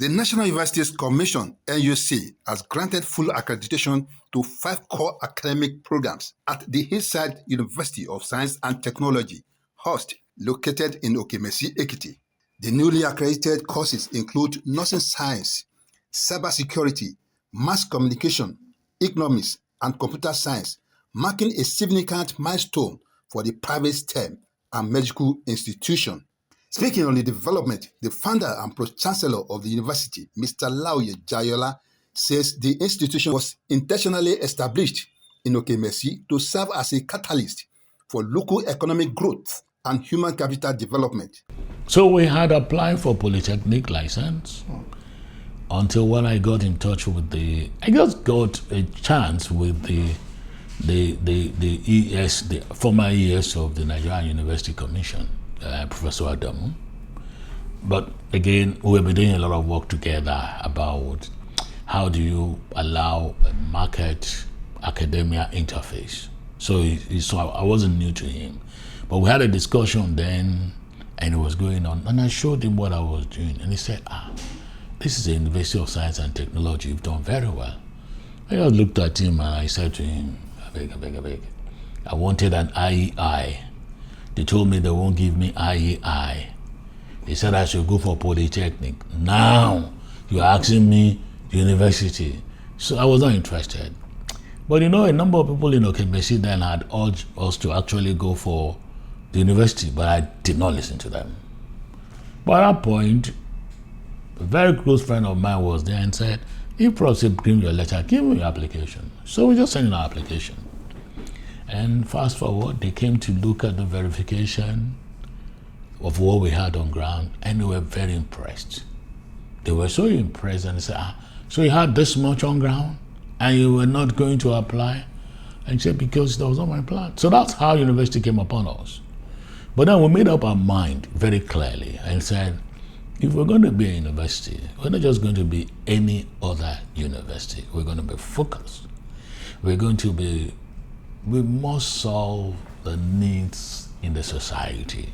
The National Universities Commission, NUC, has granted full accreditation to 5 core academic programs at the Hillside University of Science and Technology, Hust, located in Okemesi, Ekiti. The newly accredited courses include nursing science, cybersecurity, mass communication, economics, and computer science, marking a significant milestone for the private STEM and medical institution. Speaking on the development, the founder and pro-chancellor of the university, Mr. Lauye Jayola, says the institution was intentionally established in Okemesi to serve as a catalyst for local economic growth and human capital development. So we had applied for polytechnic license until when I got in touch with I just got a chance with the former ES of the Nigerian University Commission, Professor Adamu. But again, we've been doing a lot of work together about how do you allow a market academia interface. So I wasn't new to him. But we had a discussion then, and it was going on. And I showed him what I was doing. And he said, this is the University of Science and Technology. You've done very well. I just looked at him and I said to him, I beg. I wanted an IEI. They told me they won't give me IEI. They said I should go for polytechnic. Now you're asking me university. So I was not interested. But a number of people in Okemesi then had urged us to actually go for the university, but I did not listen to them. But at that point, a very close friend of mine was there and said, if Prof said, bring your letter, give me your application. So we just sent in our application. And fast forward, they came to look at the verification of what we had on ground, and they were very impressed. They were so impressed, and they said, so you had this much on ground, and you were not going to apply? And he said, because that was not my plan. So that's how university came upon us. But then we made up our mind very clearly and said, if we're going to be a university, we're not just going to be any other university. We're going to be focused. We must solve the needs in the society.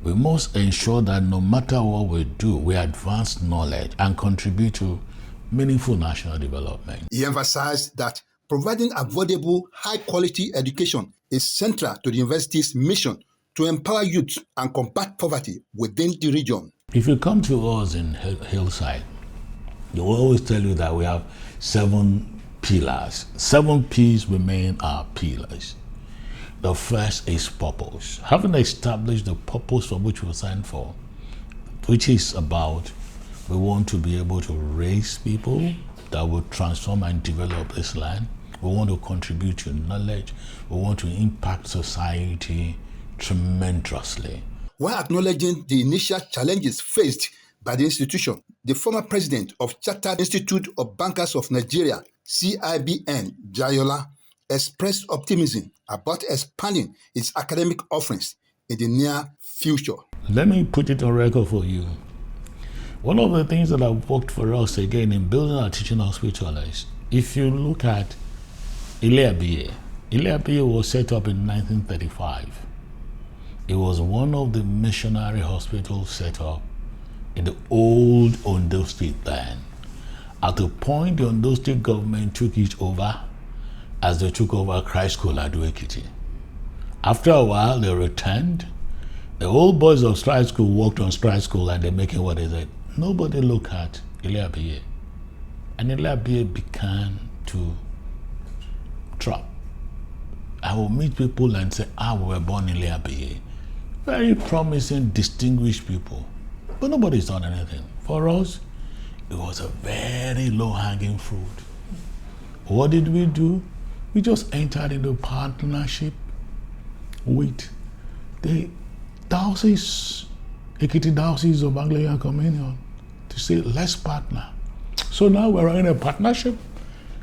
We must ensure that no matter what we do, we advance knowledge and contribute to meaningful national development. He emphasized that providing affordable, high-quality education is central to the university's mission to empower youth and combat poverty within the region. If you come to us in Hillside, they will always tell you that we have 7 pillars. 7 P's remain our pillars. The first is purpose. Having established the purpose for which we signed for, which is about we want to be able to raise people that will transform and develop this land. We want to contribute to knowledge. We want to impact society tremendously. While acknowledging the initial challenges faced by the institution, the former president of Chartered Institute of Bankers of Nigeria, CIBN, Jayola, expressed optimism about expanding its academic offerings in the near future. Let me put it on record for you. One of the things that have worked for us again in building our teaching hospital is, if you look at Ile-Abiye was set up in 1935. It was one of the missionary hospitals set up in the old Ondo State then. At the point, the Ondo State government took it over as they took over Christ School at Ekiti. After a while, they returned. The old boys of Christ School worked on Christ School and they're making what they said. Nobody looked at Ile-Abiye. And Ile-Abiye began to drop. I will meet people and say, we were born in Ile-Abiye. Very promising, distinguished people. But nobody's done anything. For us, it was a very low-hanging fruit. What did we do? We just entered into partnership with the dioceses, Ekiti Diocese of Anglican Communion, to say, let's partner. So now we're in a partnership.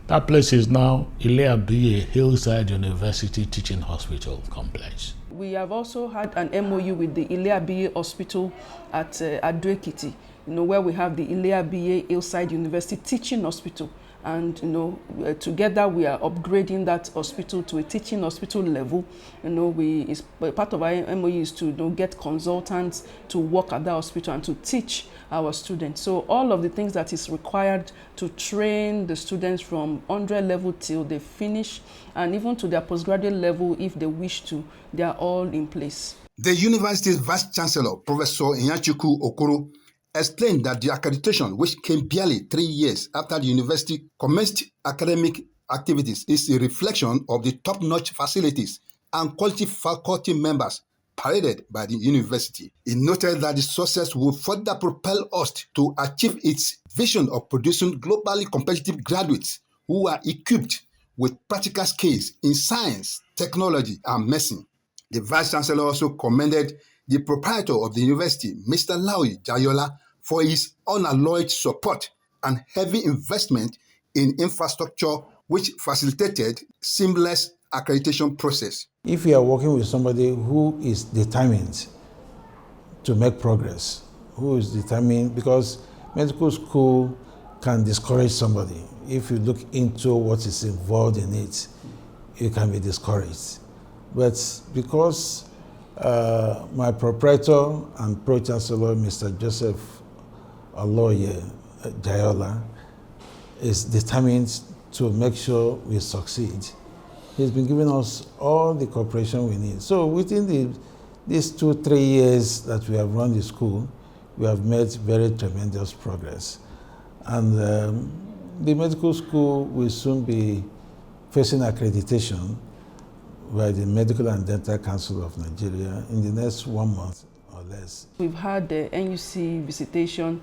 That place is now Ile-Abiye Hillside University Teaching Hospital Complex. We have also had an MOU with the Ile-Abiye Hospital at Ekiti. where we have the Ilea Hillside University Teaching Hospital. And together we are upgrading that hospital to a teaching hospital level. Part of our MOU is to get consultants to work at that hospital and to teach our students. So all of the things that is required to train the students from 100 level till they finish, and even to their postgraduate level if they wish to, they are all in place. The university's Vice Chancellor, Professor Inyachukwu Okoro, explained that the accreditation, which came barely 3 years after the university commenced academic activities, is a reflection of the top-notch facilities and quality faculty members paraded by the university. He noted that the success will further propel Hust to achieve its vision of producing globally competitive graduates who are equipped with practical skills in science, technology, and medicine. The Vice Chancellor also commended the proprietor of the university, Mr. Lawi Jayola, for his unalloyed support and heavy investment in infrastructure which facilitated seamless accreditation process. If you are working with somebody who is determined to make progress, who is determined, because medical school can discourage somebody. If you look into what is involved in it, you can be discouraged. But because my proprietor and pro-chancellor, Mr. Joseph Aloye Jayola, is determined to make sure we succeed, he's been giving us all the cooperation we need. So within these 2-3 years that we have run the school, we have made very tremendous progress. And the medical school will soon be facing accreditation by the Medical and Dental Council of Nigeria in the next 1 month or less. We've had the NUC visitation,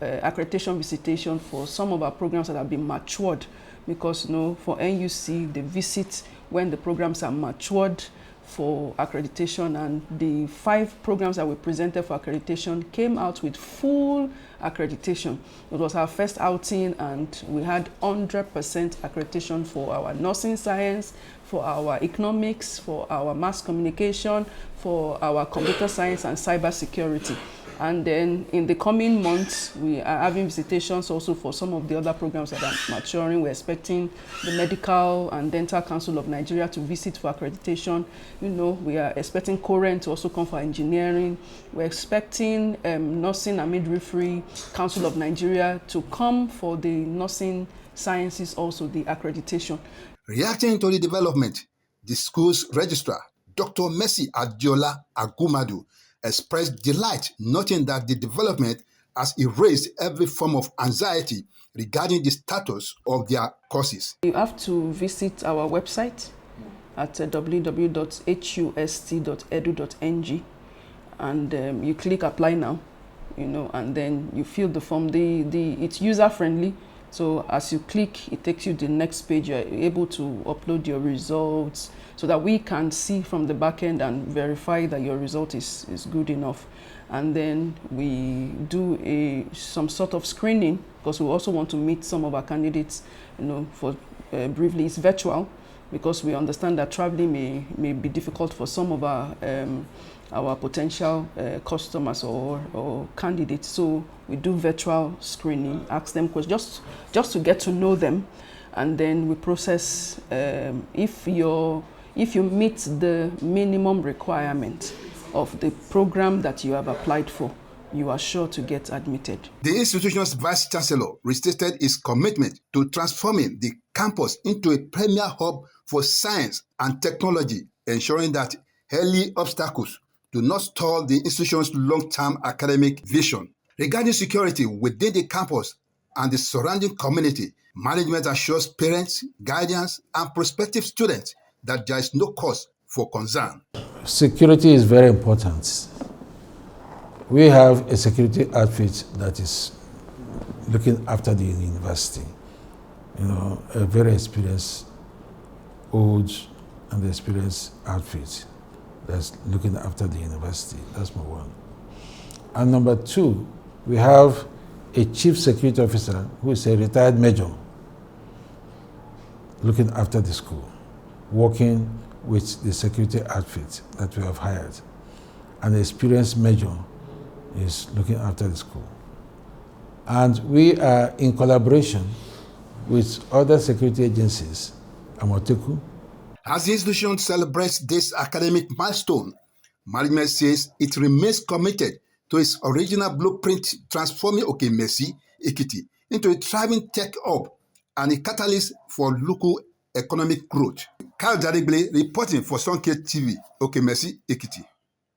accreditation visitation for some of our programs that have been matured, because for NUC, they visit when the programs are matured for accreditation, and the 5 programs that we presented for accreditation came out with full accreditation. It was our first outing, and we had 100% accreditation for our nursing science, for our economics, for our mass communication, for our computer science and cyber security. And then in the coming months, we are having visitations also for some of the other programs that are maturing. We're expecting the Medical and Dental Council of Nigeria to visit for accreditation. We are expecting COREN to also come for engineering. We're expecting Nursing and Midwifery Council of Nigeria to come for the nursing sciences, also the accreditation. Reacting to the development, the school's registrar, Dr. Mercy Adiola Agumadu, expressed delight, noting that the development has erased every form of anxiety regarding the status of their courses. You have to visit our website at www.hust.edu.ng, and you click apply now, and then you fill the form. It's user friendly. So as you click, it takes you to the next page. You're able to upload your results so that we can see from the back end and verify that your result is good enough. And then we do some sort of screening, because we also want to meet some of our candidates, for briefly. It's virtual, because we understand that traveling may be difficult for some of our potential customers or candidates. So we do virtual screening, ask them questions just to get to know them, and then we process. If you meet the minimum requirement of the program that you have applied for, you are sure to get admitted. The institution's Vice Chancellor restated his commitment to transforming the campus into a premier hub for science and technology, ensuring that early obstacles do not stall the institution's long-term academic vision. Regarding security within the campus and the surrounding community, management assures parents, guardians, and prospective students that there is no cause for concern. Security is very important. We have a security outfit that is looking after the university. A very experienced, old and experienced outfit that's looking after the university. That's number one. And number two, we have a chief security officer who is a retired major looking after the school, working with the security outfit that we have hired. An experienced major is looking after the school. And we are in collaboration with other security agencies, Amoteku. As the institution celebrates this academic milestone, management says it remains committed to its original blueprint, transforming Okemesi Ekiti into a thriving tech hub and a catalyst for local economic growth. Kyle Jadigle reporting for Sonke TV, Okemesi Ekiti.